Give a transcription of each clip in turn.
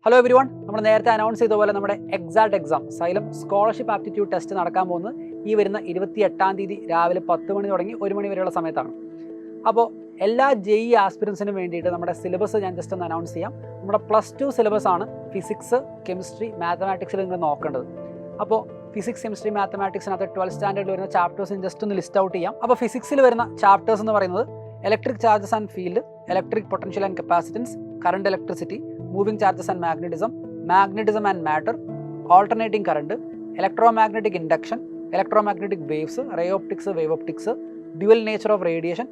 Hello every one, നമ്മൾ നേരത്തെ announce ചെയ്ത പോലെ നമ്മുടെ exact exam xylem scholarship aptitude test നടക്കാൻ പോകുന്നത് ഈ വരുന്ന 28-ാം തീയതി രാവിലെ 10 മണി തുടങ്ങി 1 മണി വരെയുള്ള സമയത്താണ്. അപ്പോൾ എല്ലാ JEE ആസ്പിറൻസിനും വേണ്ടിയിട്ട് നമ്മുടെ സിലബസ് ഞാൻ ജസ്റ്റ് ഒന്ന് അനൗൺസ് ചെയ്യാം. നമ്മുടെ +2 സിലബസ് ആണ് ഫിസിക്സ്, കെമിസ്ട്രി, മാത്തമാറ്റിക്സിൽ നിങ്ങൾ നോക്കേണ്ടത്. അപ്പോൾ ഫിസിക്സ്, കെമിസ്ട്രി, മാത്തമാറ്റിക്സിനകത്ത് 12th സ്റ്റാൻഡേർഡിൽ വരുന്ന ചാപ്റ്റേഴ്സിന് ജസ്റ്റ് ഒന്ന് ലിസ്റ്റ് ഔട്ട് ചെയ്യാം. അപ്പോൾ ഫിസിക്സിൽ വരുന്ന ചാപ്റ്റേഴ്സ് എന്ന് പറയുന്നത് electric charges and field, electric potential and capacitance, current electricity, moving charges and magnetism and matter, alternating current, electromagnetic induction, electromagnetic waves, ray optics, wave optics, dual nature of radiation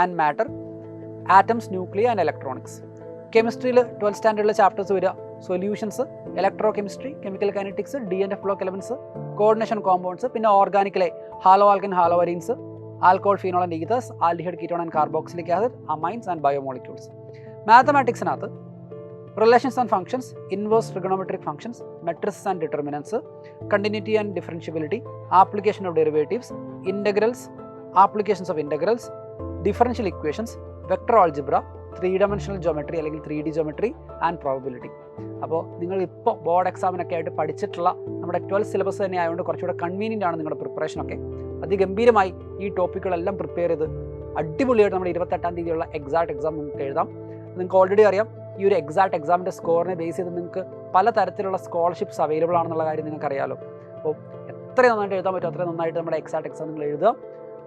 and matter, atoms, nuclear and electronics. കെമിസ്ട്രിയിൽ 12th സ്റ്റാൻഡേർഡിലെ chapters വരിക solutions, electrochemistry, chemical kinetics, DNF block elements, coordination compounds, പിന്നെ ഓർഗാനിക്കിലെ hello ആൽക്കൻ, haloarenes, alcohol, phenol and ethers, aldehyde, ketone and carboxylic acid, amines and biomolecules. മാത്തമാറ്റിക്സിനകത്ത് relations and functions, inverse trigonometric functions, matrices and determinants, continuity and differentiability, application of derivatives, integrals, applications of integrals, differential equations, vector algebra, 3D geometry അല്ലെങ്കിൽ 3D geometry and probability. അപ്പോൾ നിങ്ങൾ ഇപ്പോൾ board എക്സാമിനൊക്കെ ആയിട്ട് പഠിച്ചിട്ടുള്ള നമ്മുടെ 12th syllabus തന്നെ ആയതുകൊണ്ട് കുറച്ചുകൂടെ കൺവീനിയൻ്റ് ആണ് നിങ്ങളുടെ പ്രിപ്പറേഷനൊക്കെ. അതിഗംഭീരമായി ഈ ടോപ്പിക്കുകളെല്ലാം പ്രിപ്പയർ ചെയ്ത് അടിപൊളിയായിട്ട് നമ്മുടെ 28-ാം തീയതിയുള്ള എക്സാക്ട് എക്സാം നിങ്ങൾക്ക് എഴുതാം. നിങ്ങൾക്ക് ഓൾറെഡി അറിയാം, ഈ ഒരു എക്സാക്ട് എക്സാമിൻ്റെ സ്കോറിനെ ബേസ് ചെയ്ത് നിങ്ങൾക്ക് പല തരത്തിലുള്ള സ്കോളർഷിപ്സ് അവൈലബിൾ ആണെന്നുള്ള കാര്യം നിങ്ങൾക്ക് അറിയാമല്ലോ. അപ്പോൾ എത്രയും നന്നായിട്ട് എഴുതാൻ പറ്റും അത്രയും നന്നായിട്ട് നമ്മുടെ എക്സാക്ട് എക്സാം നിങ്ങൾ എഴുതുക.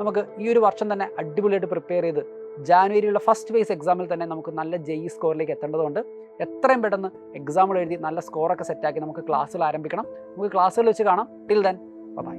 നമുക്ക് ഈ ഒരു വർഷം തന്നെ അടിപൊളിയായിട്ട് പ്രിപ്പയർ ചെയ്ത് ജാനുവരിയിലുള്ള ഫസ്റ്റ് ഫേസ് എക്സാമിൽ തന്നെ നമുക്ക് നല്ല JEE സ്കോറിലേക്ക് എത്തേണ്ടതുകൊണ്ട് എത്രയും പെട്ടെന്ന് എക്സാമുകൾ എഴുതി നല്ല സ്കോറൊക്കെ സെറ്റാക്കി നമുക്ക് ക്ലാസ്സുകൾ ആരംഭിക്കണം. നമുക്ക് ക്ലാസ്സുകൾ വെച്ച് കാണാം. Till then bye.